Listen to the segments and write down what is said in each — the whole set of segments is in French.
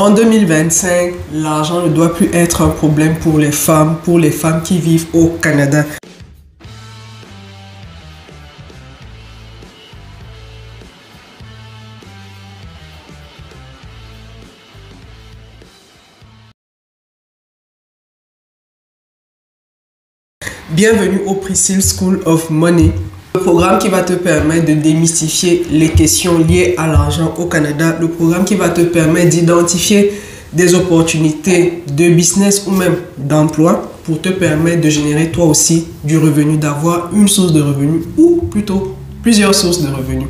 En 2025, l'argent ne doit plus être un problème pour les femmes qui vivent au Canada. Bienvenue au Priscille School of Money, le programme qui va te permettre de démystifier les questions liées à l'argent au Canada, le programme qui va te permettre d'identifier des opportunités de business ou même d'emploi pour te permettre de générer toi aussi du revenu, d'avoir une source de revenus ou plutôt plusieurs sources de revenus.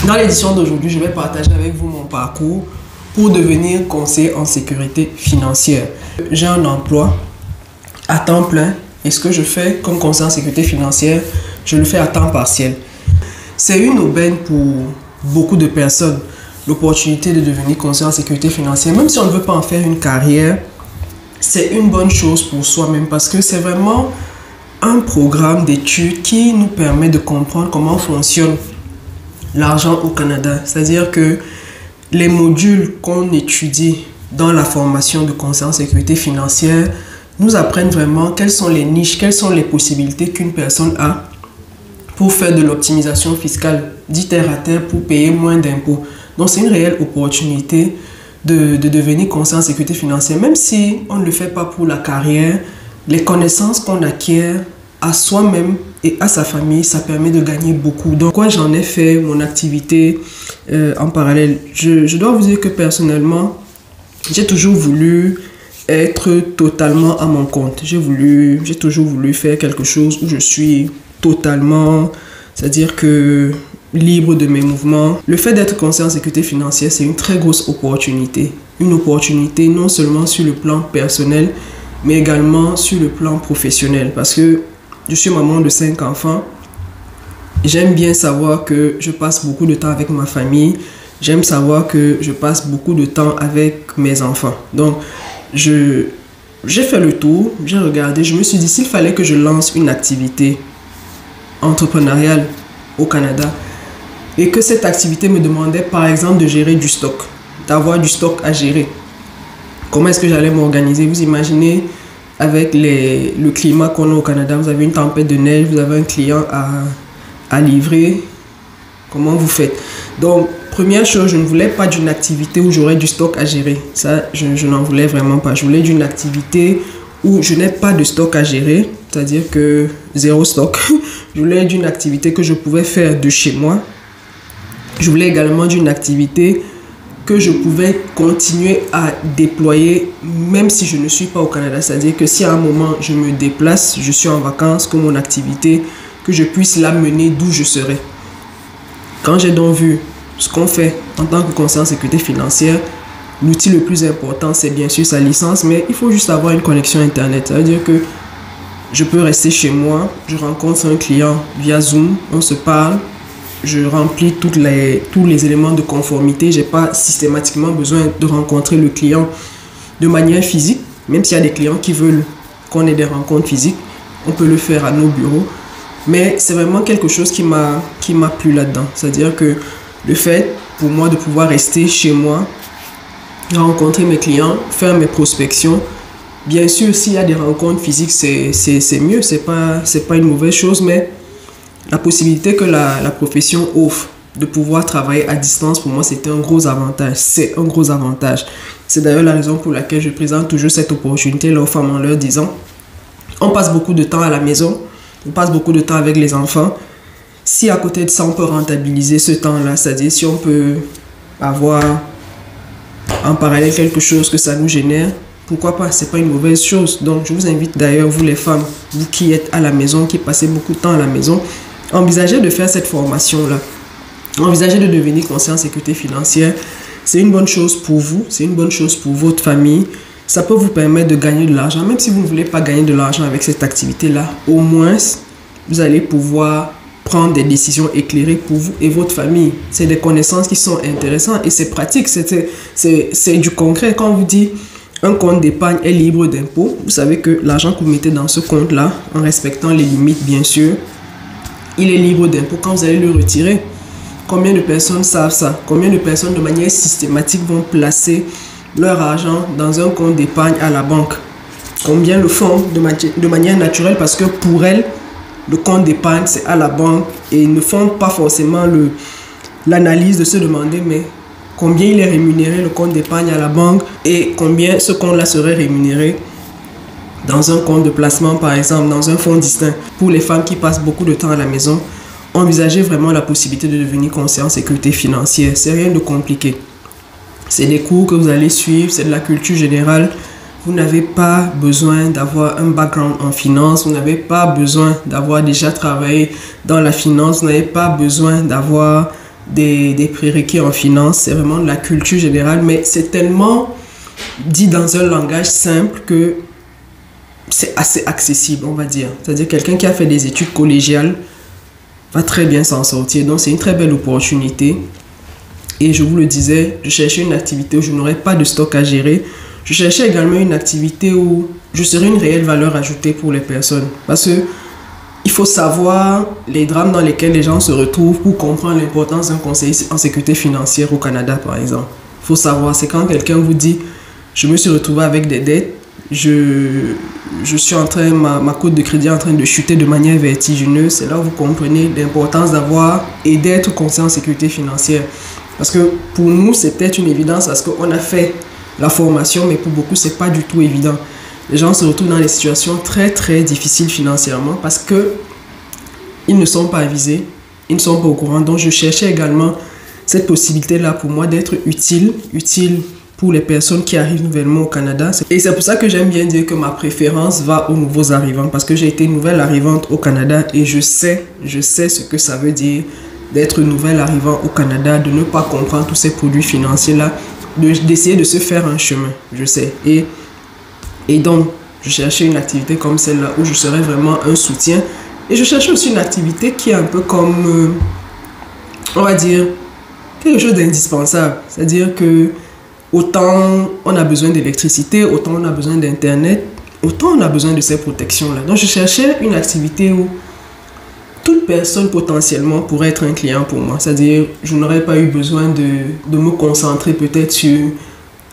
Dans l'édition d'aujourd'hui, je vais partager avec vous mon parcours pour devenir conseiller en sécurité financière. J'ai un emploi à temps plein. Et ce que je fais comme conseiller en sécurité financière, je le fais à temps partiel. C'est une aubaine pour beaucoup de personnes, l'opportunité de devenir conseiller en sécurité financière. Même si on ne veut pas en faire une carrière, c'est une bonne chose pour soi-même parce que c'est vraiment un programme d'études qui nous permet de comprendre comment fonctionne l'argent au Canada. C'est-à-dire que les modules qu'on étudie dans la formation de conseiller en sécurité financière nous apprennent vraiment quelles sont les niches, quelles sont les possibilités qu'une personne a pour faire de l'optimisation fiscale, dit terre à terre, pour payer moins d'impôts. Donc c'est une réelle opportunité de devenir conseiller en sécurité financière. Même si on ne le fait pas pour la carrière, les connaissances qu'on acquiert à soi-même et à sa famille, ça permet de gagner beaucoup. Donc moi j'en ai fait mon activité en parallèle. Je dois vous dire que personnellement, j'ai toujours voulu être totalement à mon compte. J'ai toujours voulu faire quelque chose où je suis totalement, c'est-à-dire que libre de mes mouvements. Le fait d'être conseiller en sécurité financière, c'est une très grosse opportunité. Une opportunité non seulement sur le plan personnel, mais également sur le plan professionnel. Parce que je suis maman de 5 enfants. J'aime bien savoir que je passe beaucoup de temps avec ma famille. J'aime savoir que je passe beaucoup de temps avec mes enfants. Donc, j'ai fait le tour, j'ai regardé, je me suis dit s'il fallait que je lance une activité entrepreneuriale au Canada et que cette activité me demandait par exemple de gérer du stock, d'avoir du stock à gérer, comment est-ce que j'allais m'organiser? Vous imaginez avec le climat qu'on a au Canada, vous avez une tempête de neige, vous avez un client à livrer, comment vous faites? Donc, première chose, je ne voulais pas d'une activité où j'aurais du stock à gérer. Ça, je n'en voulais vraiment pas. Je voulais d'une activité où je n'ai pas de stock à gérer, c'est-à-dire que zéro stock. Je voulais d'une activité que je pouvais faire de chez moi. Je voulais également d'une activité que je pouvais continuer à déployer même si je ne suis pas au Canada. C'est-à-dire que si à un moment je me déplace, je suis en vacances, que mon activité, que je puisse la mener d'où je serai. Quand j'ai donc vu ce qu'on fait en tant que conseiller en sécurité financière, l'outil le plus important, c'est bien sûr sa licence, mais il faut juste avoir une connexion Internet. Ça veut dire que je peux rester chez moi, je rencontre un client via Zoom, on se parle, je remplis tous les éléments de conformité. Je n'ai pas systématiquement besoin de rencontrer le client de manière physique, même s'il y a des clients qui veulent qu'on ait des rencontres physiques, on peut le faire à nos bureaux. Mais c'est vraiment quelque chose qui m'a plu là-dedans. C'est-à-dire que le fait pour moi de pouvoir rester chez moi, rencontrer mes clients, faire mes prospections. Bien sûr, s'il y a des rencontres physiques, c'est mieux, c'est pas une mauvaise chose, mais la possibilité que la profession offre de pouvoir travailler à distance, pour moi, c'était un gros avantage. C'est un gros avantage. C'est d'ailleurs la raison pour laquelle je présente toujours cette opportunité-là aux femmes en leur disant, on passe beaucoup de temps à la maison, on passe beaucoup de temps avec les enfants. Si à côté de ça, on peut rentabiliser ce temps-là, c'est-à-dire si on peut avoir en parallèle quelque chose que ça nous génère, pourquoi pas, c'est pas une mauvaise chose. Donc je vous invite d'ailleurs, vous les femmes, vous qui êtes à la maison, qui passez beaucoup de temps à la maison, envisagez de faire cette formation-là. Envisagez de devenir conseiller en sécurité financière. C'est une bonne chose pour vous, c'est une bonne chose pour votre famille. Ça peut vous permettre de gagner de l'argent, même si vous ne voulez pas gagner de l'argent avec cette activité-là. Au moins, vous allez pouvoir prendre des décisions éclairées pour vous et votre famille. C'est des connaissances qui sont intéressantes et c'est pratique, c'est du concret. Quand on vous dit un compte d'épargne est libre d'impôts, vous savez que l'argent que vous mettez dans ce compte-là, en respectant les limites bien sûr, il est libre d'impôts quand vous allez le retirer. Combien de personnes savent ça? Combien de personnes de manière systématique vont placer leur argent dans un compte d'épargne à la banque, combien le font de manière naturelle parce que pour elles, le compte d'épargne, c'est à la banque et ils ne font pas forcément l'analyse de se demander mais combien il est rémunéré le compte d'épargne à la banque et combien ce compte-là serait rémunéré dans un compte de placement, par exemple, dans un fonds distinct. Pour les femmes qui passent beaucoup de temps à la maison, envisagez vraiment la possibilité de devenir conseiller en sécurité financière. C'est rien de compliqué. C'est des cours que vous allez suivre, c'est de la culture générale. Vous n'avez pas besoin d'avoir un background en finance, vous n'avez pas besoin d'avoir déjà travaillé dans la finance, vous n'avez pas besoin d'avoir des prérequis en finance. C'est vraiment de la culture générale, mais c'est tellement dit dans un langage simple que c'est assez accessible, on va dire. C'est-à-dire quelqu'un qui a fait des études collégiales va très bien s'en sortir. Donc c'est une très belle opportunité. Et je vous le disais, je cherchais une activité où je n'aurais pas de stock à gérer. Je cherchais également une activité où je serais une réelle valeur ajoutée pour les personnes. Parce que il faut savoir les drames dans lesquels les gens se retrouvent pour comprendre l'importance d'un conseiller en sécurité financière au Canada, par exemple. Il faut savoir, c'est quand quelqu'un vous dit « Je me suis retrouvé avec des dettes, je suis en train, ma cote de crédit est en train de chuter de manière vertigineuse. » C'est là où vous comprenez l'importance d'avoir et d'être conseiller en sécurité financière. Parce que pour nous, c'est peut-être une évidence parce qu'on a fait la formation, mais pour beaucoup, c'est pas du tout évident. Les gens se retrouvent dans des situations très très difficiles financièrement parce que ils ne sont pas avisés, ils ne sont pas au courant. Donc je cherchais également cette possibilité-là pour moi d'être utile pour les personnes qui arrivent nouvellement au Canada. Et c'est pour ça que j'aime bien dire que ma préférence va aux nouveaux arrivants parce que j'ai été nouvelle arrivante au Canada et je sais ce que ça veut dire d'être nouvelle arrivant au Canada, de ne pas comprendre tous ces produits financiers-là, d'essayer de se faire un chemin, je sais. Et donc, je cherchais une activité comme celle-là où je serais vraiment un soutien. Et je cherchais aussi une activité qui est un peu comme, on va dire, quelque chose d'indispensable. C'est-à-dire que autant on a besoin d'électricité, autant on a besoin d'Internet, autant on a besoin de ces protections-là. Donc, je cherchais une activité où toute personne potentiellement pourrait être un client pour moi. C'est-à-dire, je n'aurais pas eu besoin de me concentrer peut-être sur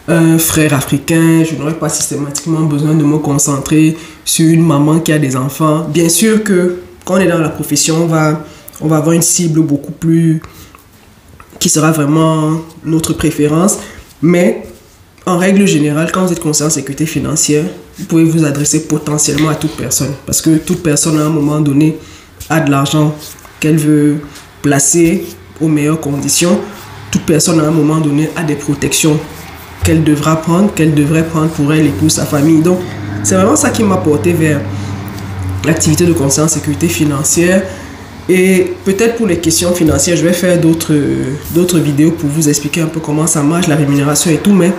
un frère africain. Je n'aurais pas systématiquement besoin de me concentrer sur une maman qui a des enfants. Bien sûr que quand on est dans la profession, on va avoir une cible beaucoup plus qui sera vraiment notre préférence. Mais en règle générale, quand vous êtes conseiller en sécurité financière, vous pouvez vous adresser potentiellement à toute personne. Parce que toute personne, à un moment donné, a de l'argent qu'elle veut placer aux meilleures conditions. Toute personne, à un moment donné, a des protections qu'elle devrait prendre pour elle et pour sa famille. Donc, c'est vraiment ça qui m'a porté vers l'activité de conseiller en sécurité financière. Et peut-être pour les questions financières, je vais faire d'autres vidéos pour vous expliquer un peu comment ça marche, la rémunération et tout. Mais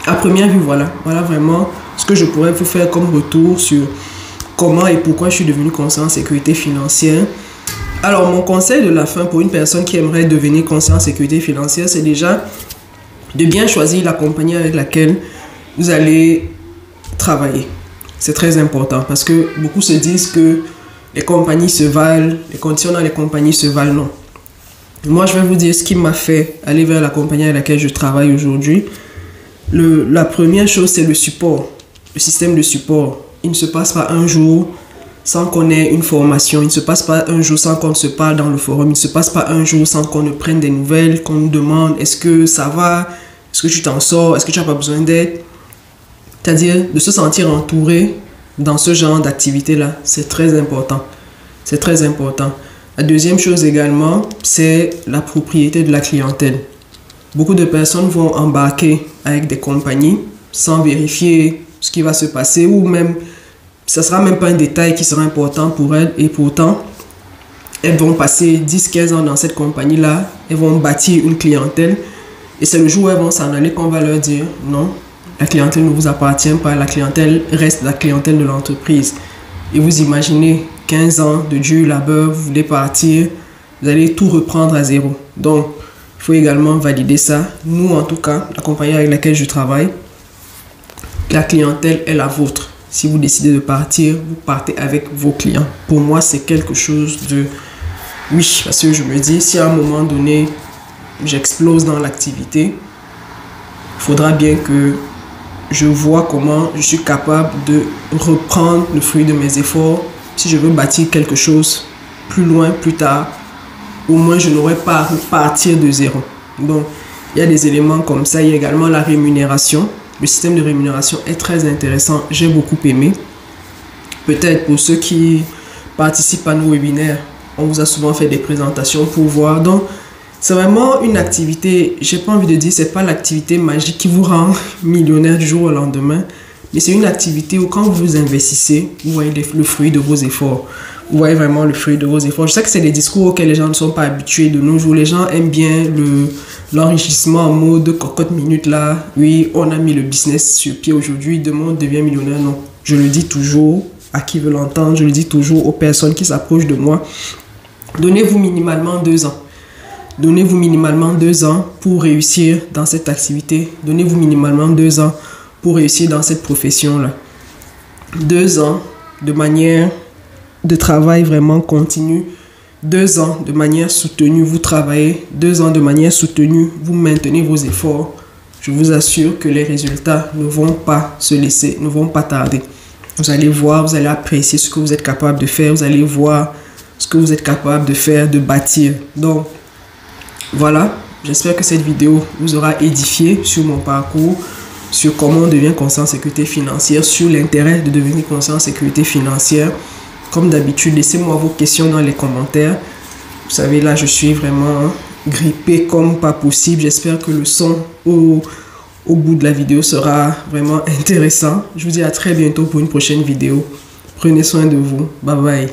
à première vue, voilà vraiment ce que je pourrais vous faire comme retour sur comment et pourquoi je suis devenu conseiller en sécurité financière. Alors, mon conseil de la fin pour une personne qui aimerait devenir conseiller en sécurité financière, c'est déjà de bien choisir la compagnie avec laquelle vous allez travailler. C'est très important parce que beaucoup se disent que les compagnies se valent, les conditions dans les compagnies se valent. Non. Moi, je vais vous dire ce qui m'a fait aller vers la compagnie avec laquelle je travaille aujourd'hui. La première chose, c'est le support, le système de support. Il ne se passe pas un jour sans qu'on ait une formation. Il ne se passe pas un jour sans qu'on se parle dans le forum. Il ne se passe pas un jour sans qu'on ne prenne des nouvelles, qu'on nous demande est-ce que ça va, est-ce que tu t'en sors, est-ce que tu n'as pas besoin d'aide. C'est-à-dire de se sentir entouré dans ce genre d'activité-là, c'est très important. C'est très important. La deuxième chose également, c'est la propriété de la clientèle. Beaucoup de personnes vont embarquer avec des compagnies sans vérifier ce qui va se passer ou même, ça ne sera même pas un détail qui sera important pour elles et pourtant, elles vont passer 10-15 ans dans cette compagnie-là, elles vont bâtir une clientèle et c'est le jour où elles vont s'en aller qu'on va leur dire non, la clientèle ne vous appartient pas, la clientèle reste la clientèle de l'entreprise. Et vous imaginez 15 ans de dur labeur, vous voulez partir, vous allez tout reprendre à zéro. Donc, il faut également valider ça. Nous, en tout cas, la compagnie avec laquelle je travaille, la clientèle est la vôtre. Si vous décidez de partir, vous partez avec vos clients. Pour moi, c'est quelque chose de... Oui, parce que je me dis, si à un moment donné, j'explose dans l'activité, il faudra bien que je vois comment je suis capable de reprendre le fruit de mes efforts. Si je veux bâtir quelque chose plus loin, plus tard, au moins je n'aurai pas à repartir de zéro. Donc, il y a des éléments comme ça. Il y a également la rémunération. Le système de rémunération est très intéressant. J'ai beaucoup aimé. Peut-être pour ceux qui participent à nos webinaires, on vous a souvent fait des présentations pour voir. Donc, c'est vraiment une activité, j'ai pas envie de dire, c'est pas l'activité magique qui vous rend millionnaire du jour au lendemain, mais c'est une activité où quand vous investissez, vous voyez le fruit de vos efforts. Vous voyez vraiment le fruit de vos efforts. Je sais que c'est des discours auxquels les gens ne sont pas habitués de nos jours. Les gens aiment bien l'enrichissement en mode cocotte minute là. Oui, on a mis le business sur pied aujourd'hui, demain on devient millionnaire. Non, je le dis toujours à qui veut l'entendre, je le dis toujours aux personnes qui s'approchent de moi. Donnez-vous minimalement 2 ans. Donnez-vous minimalement 2 ans pour réussir dans cette activité. Donnez-vous minimalement 2 ans pour réussir dans cette profession-là. 2 ans de manière de travail vraiment continu. 2 ans de manière soutenue, vous travaillez. 2 ans de manière soutenue, vous maintenez vos efforts. Je vous assure que les résultats ne vont pas se laisser, ne vont pas tarder. Vous allez voir, vous allez apprécier ce que vous êtes capable de faire. Vous allez voir ce que vous êtes capable de faire, de bâtir. Donc, voilà, j'espère que cette vidéo vous aura édifié sur mon parcours, sur comment on devient conscient en sécurité financière, sur l'intérêt de devenir conscient en sécurité financière. Comme d'habitude, laissez-moi vos questions dans les commentaires. Vous savez, là, je suis vraiment grippé comme pas possible. J'espère que le son au bout de la vidéo sera vraiment intéressant. Je vous dis à très bientôt pour une prochaine vidéo. Prenez soin de vous. Bye bye.